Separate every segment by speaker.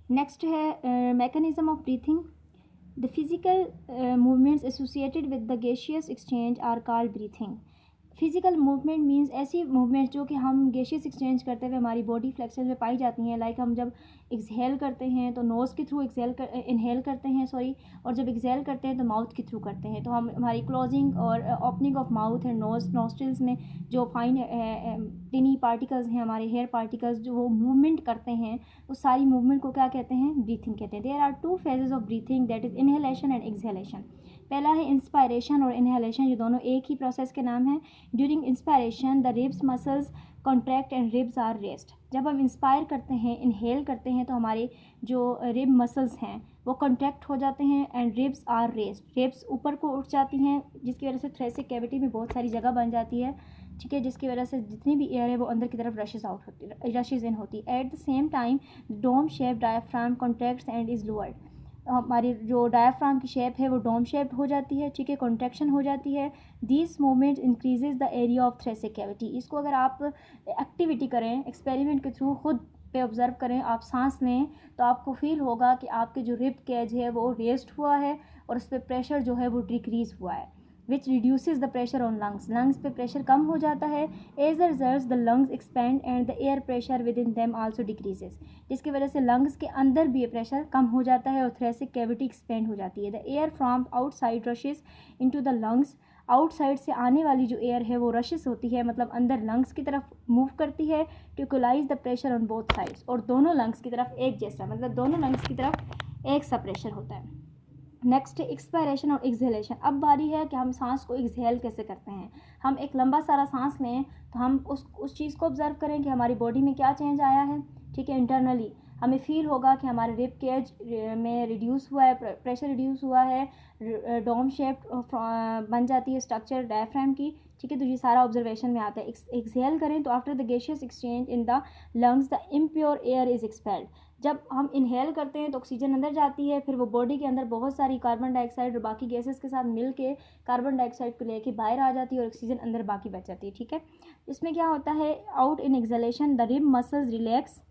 Speaker 1: Next है mechanism of breathing. The physical movements associated with the gaseous exchange are called breathing. Physical movement means ऐसी movements जो कि हम gaseous exchange करते हुए हमारी बॉडी फ्लेक्शन में पाई जाती हैं। लाइक हम जब एक्सहेल करते हैं तो नोज़ के थ्रू इनहेल करते हैं और जब एक्सहेल करते हैं तो माउथ के थ्रू करते हैं। तो हम हमारी क्लोजिंग और opening of mouth and nostrils में जो फाइन टिनी पार्टिकल्स हैं, हमारे हेयर पार्टिकल्स, जो वो मूवमेंट करते हैं, उस सारी मूवमेंट को क्या कहते हैं? ब्रीथिंग कहते हैं। There are 2 phases of breathing, that is inhalation and exhalation. पहला है इंस्पायरेशन और इनहेलेशन, ये दोनों एक ही प्रोसेस के नाम हैं। During inspiration the ribs muscles contract and ribs are raised. जब हम इंस्पायर करते हैं, इनहेल करते हैं, तो हमारे जो रिब मसल्स हैं वो कॉन्ट्रैक्ट हो जाते हैं and ribs are raised. Ribs ऊपर को उठ जाती हैं, जिसकी वजह से थोरेसिक कैविटी में बहुत सारी जगह बन जाती है, ठीक है, जिसकी वजह से जितनी भी एयर है वो अंदर की तरफ रशेज इन होती है। At the same time dome shape diaphragm contracts and is lowered. हमारी जो डायफ्राम की शेप है वो डोम शेप्ड हो जाती है, ठीक है, कॉन्ट्रैक्शन हो जाती है। This movement increases the area of thoracic cavity. इसको अगर आप एक्टिविटी करें, एक्सपेरिमेंट के थ्रू खुद पे ऑब्जर्व करें, आप सांस लें, तो आपको फील होगा कि आपके जो रिब केज है वो रेस्ट हुआ है और उस पर प्रेशर जो है वो डिक्रीज़ हुआ है, which reduces the pressure on lungs. Lungs पे प्रेशर कम हो जाता है। As a result the lungs expand and the air pressure within them also decreases, जिसकी वजह से लंग्स के अंदर भी प्रेशर कम हो जाता है और थ्रेसिक कैविटी एक्सपेंड हो जाती है। The air from outside rashes into the lungs. Outside से आने वाली जो एयर है वो रशेस होती है, मतलब अंदर लंग्स की तरफ मूव करती है to equalize the pressure on both sides, और दोनों लंग्स की तरफ एक जैसा, मतलब दोनों लंग्स की तरफ एक सा प्रेशर होता है। नेक्स्ट एक्सपायरेशन और एक्सहेलेशन। अब बारी है कि हम सांस को एक्सहेल कैसे करते हैं। हम एक लंबा सारा सांस लें तो हम उस चीज़ को ऑब्जर्व करें कि हमारी बॉडी में क्या चेंज आया है, ठीक है। इंटरनली हमें फील होगा कि हमारे रिब केज में रिड्यूस हुआ है, प्रेशर रिड्यूस हुआ है, डोम शेप बन जाती है स्ट्रक्चर डायफ्राम की, ठीक है। तो ये सारा ऑब्जर्वेशन में आता है। एक्सहेल करें तो after the gaseous exchange in the lungs the impure air is expelled. जब हम इनहेल करते हैं तो ऑक्सीजन अंदर जाती है, फिर वो बॉडी के अंदर बहुत सारी कार्बन डाइऑक्साइड और बाकी गैसेस के साथ मिल के कार्बन डाइऑक्साइड को लेके बाहर आ जाती है और ऑक्सीजन अंदर बाकी बच जाती है, ठीक है। इसमें क्या होता है, out in exhalation the rib muscles relax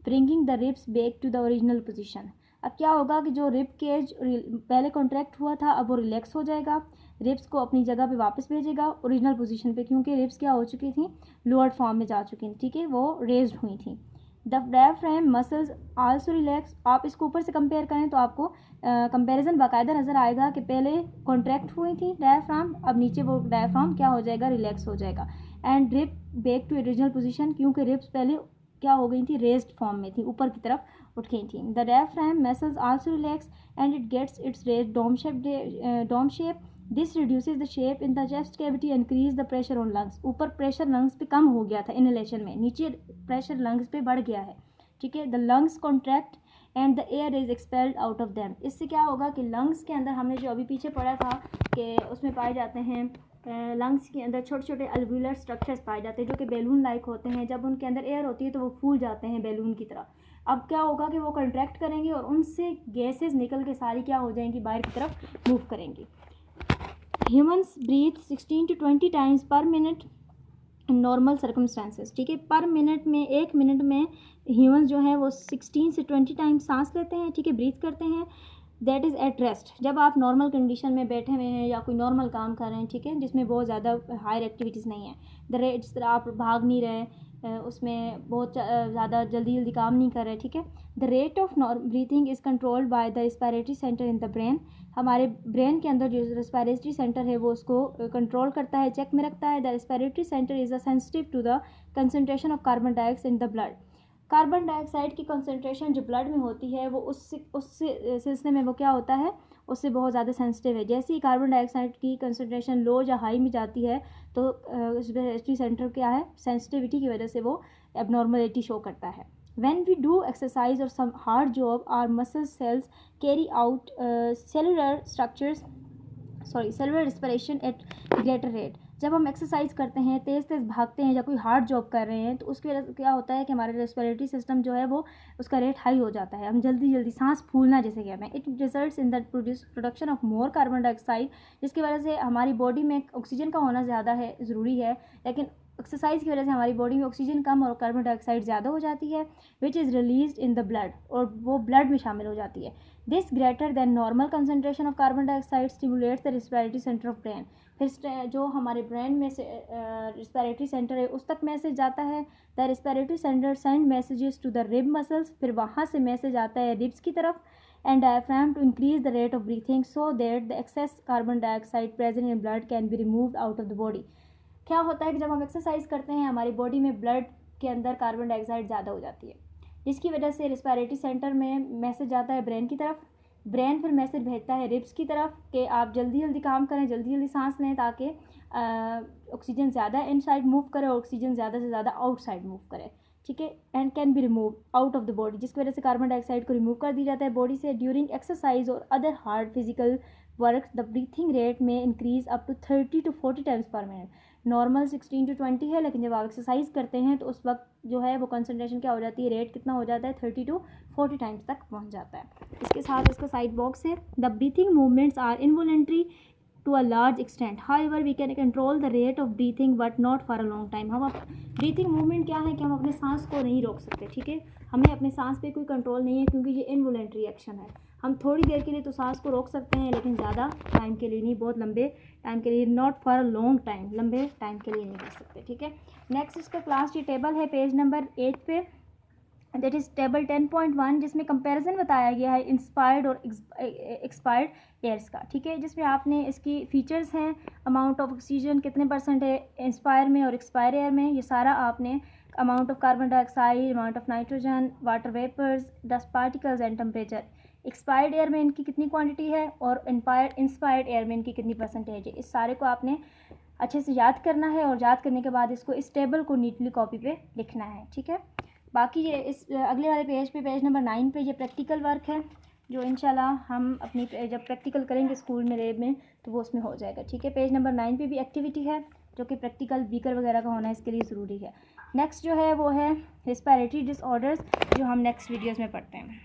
Speaker 1: bringing the ribs back to the original position. अब क्या होगा कि जो रिब केज पहले कॉन्ट्रैक्ट हुआ था अब वो रिलैक्स हो जाएगा, रिब्स को अपनी जगह पे वापस भेजेगा ओरिजिनल पोजीशन पे, क्योंकि रिब्स क्या हो चुकी थी, लोअर फॉर्म में जा चुकी थी, ठीक है, वो रेज्ड हुई थी। The diaphragm muscles also relax. आप इसको ऊपर से कंपेयर करें तो आपको कंपैरिजन बाकायदा नज़र आएगा कि पहले कॉन्ट्रैक्ट हुई थी डायफ्राम, अब नीचे वो डायफ्राम क्या हो जाएगा, रिलैक्स हो जाएगा। And rib back to original position, क्योंकि रिब्स पहले क्या हो गई थी, रेस्ड फॉर्म में थी, ऊपर की तरफ उठ गई थी। The diaphragm muscles also relax and it gets its raised dome shape. This reduces the shape in the chest cavity, increase the pressure on lungs. ऊपर प्रेशर लंग्स पे कम हो गया था इनहेलेशन में, नीचे प्रेशर लंग्स पे बढ़ गया है, ठीक है। The lungs contract and the air is expelled out of them. इससे क्या होगा कि लंग्स के अंदर, हमने जो अभी पीछे पढ़ा था कि उसमें पाए जाते हैं लंग्स के अंदर छोटे छोटे अल्वुलर स्ट्रक्चर्स पाए जाते हैं जो कि बैलून लाइक होते हैं। जब उनके अंदर एयर होती है तो वो फूल जाते हैं बैलून की तरह। अब क्या होगा कि वो कंट्रैक्ट करेंगे और उनसे गैसेस निकल के सारी क्या हो जाएंगी, बाहर की तरफ मूव करेंगी। Humans breathe 16 to 20 times per minute in normal circumstances, ठीक है। पर मिनट में, 1 मिनट में ह्यूमन्स जो है वो 16 से 20 टाइम्स सांस लेते हैं, ठीक है, ब्रीथ करते हैं। दैट इज़ एट रेस्ट, जब आप नॉर्मल कंडीशन में बैठे हुए हैं या कोई नॉर्मल काम कर रहे हैं, ठीक है, जिसमें बहुत ज़्यादा हायर एक्टिविटीज़ नहीं है। द रेट, जिस तरह आप भाग नहीं रहे, उसमें बहुत ज़्यादा जल्दी काम नहीं कर रहे, ठीक है। The rate of breathing is controlled by the respiratory centre in the brain. हमारे ब्रेन के अंदर जो रेस्पिरेटरी सेंटर है वो उसको कंट्रोल करता है, चेक में रखता है। The respiratory centre is a sensitive to the concentration of carbon dioxide in the blood. Carbon dioxide की कंसनट्रेशन जो ब्लड में होती है वो उस सिलसिले में वो क्या होता है, उससे बहुत ज़्यादा सेंसिटिव है। जैसे ही कार्बन डाइऑक्साइड की कंसनट्रेशन लो या हाई में जाती है तो रेस्पिरेटरी सेंटर क्या है, सेंसिटिविटी की वजह से वो एबनॉर्मलिटी शो करता है। When we do exercise or some hard job, our muscle cells carry out cellular respiration at greater rate. जब हम एक्सरसाइज करते हैं, तेज़ तेज़ भागते हैं या कोई हार्ड जॉब कर रहे हैं, तो उसकी वजह से क्या होता है कि हमारा रेस्पिरेटरी सिस्टम जो है वो उसका रेट हाई हो जाता है, हम जल्दी सांस फूलना जैसे कहते हैं। It results in the production of more carbon dioxide, जिसकी वजह से हमारी बॉडी में ऑक्सीजन का होना ज़्यादा है, ज़रूरी है, लेकिन एक्सरसाइज की वजह से हमारी बॉडी में ऑक्सीजन कम और कार्बन डाइऑक्साइड ज़्यादा हो जाती है, which is release in the blood, और वो ब्लड में शामिल हो जाती है। This greater than normal concentration of carbon dioxide stimulates the respiratory centre of brain. फिर जो हमारे ब्रेन में से रिस्पिरेटरी सेंटर है उस तक मैसेज जाता है। The respiratory centre send messages to the rib muscles, फिर वहाँ से मैसेज आता है रिब्स की तरफ, and diaphragm to increase the rate of breathing so that the excess carbon dioxide present in blood can be removed out of the body. क्या होता है कि जब हम एक्सरसाइज करते हैं हमारी बॉडी में ब्लड के अंदर कार्बन डाइऑक्साइड ज़्यादा हो जाती है, जिसकी वजह से रिस्पिरेटरी सेंटर में मैसेज आता है ब्रेन की तरफ, ब्रेन फिर मैसेज भेजता है रिब्स की तरफ कि आप जल्दी जल्दी काम करें, जल्दी जल्दी सांस लें, ताकि ऑक्सीजन ज़्यादा इनसाइड मूव करे और ऑक्सीजन ज़्यादा से ज़्यादा आउटसाइड मूव करे, ठीक है, and can be remove out of the body, जिसकी वजह से कार्बन डाइऑक्साइड को रिमूव कर दिया जाता है बॉडी से। ड्यूरिंग एक्सरसाइज और other hard physical work the breathing rate में increase up to 30 to 40 times per minute. Normal 16 to 20 है, लेकिन जब आप एक्सरसाइज करते हैं तो उस वक्त जो है वो कंसनट्रेशन क्या हो जाती है, रेट कितना हो जाता है, 30 to 40 टाइम्स तक पहुंच जाता है। इसके साथ इसका साइड बॉक्स है, the breathing movements are involuntary to a large extent, however we can control the rate of breathing but not for a long time. हम ब्रीथिंग मूवमेंट क्या है कि हम अपने सांस को नहीं रोक सकते, ठीक है, हमें अपने सांस पे कोई कंट्रोल नहीं है क्योंकि ये इनवॉलेंट्री एक्शन है। हम थोड़ी देर के लिए तो सांस को रोक सकते हैं, लेकिन ज़्यादा टाइम के लिए नहीं, बहुत लंबे टाइम के लिए, not for a long time, लंबे टाइम के लिए नहीं कर सकते, ठीक है। नेक्स्ट इसका क्लास ये टेबल है पेज नंबर 8 पे, दैट इज़ टेबल 10.1, जिसमें कंपैरिजन बताया गया है इंस्पायर्ड और एक्सपायर्ड एयर्स का, ठीक है, जिसमें आपने इसकी फीचर्स हैं, अमाउंट ऑफ ऑक्सीजन कितने % है इंस्पायर में और एक्सपायर एयर में, ये सारा आपने, amount of carbon dioxide, amount of nitrogen, water vapours, dust particles and temperature, expired air में इनकी कितनी क्वांटिटी है और इंस्पायर्ड एयर में इनकी कितनी % है, इस सारे को आपने अच्छे से याद करना है, और याद करने के बाद इसको इस टेबल को नीटली कॉपी पे लिखना है, ठीक है। बाकी ये इस अगले वाले पेज पे, पेज नंबर 9 पे, ये प्रैक्टिकल वर्क है जो इंशाल्लाह हम अपनी जब प्रैक्टिकल करेंगे स्कूल में, लैब में, तो वो उसमें हो जाएगा, ठीक है। पेज नंबर 9 पे भी एक्टिविटी है जो कि प्रैक्टिकल बीकर वगैरह का होना इसके लिए ज़रूरी है। नेक्स्ट जो है वो है रिस्पिरेटरी डिसऑर्डर्स, जो हम नेक्स्ट वीडियोज़ में पढ़ते हैं।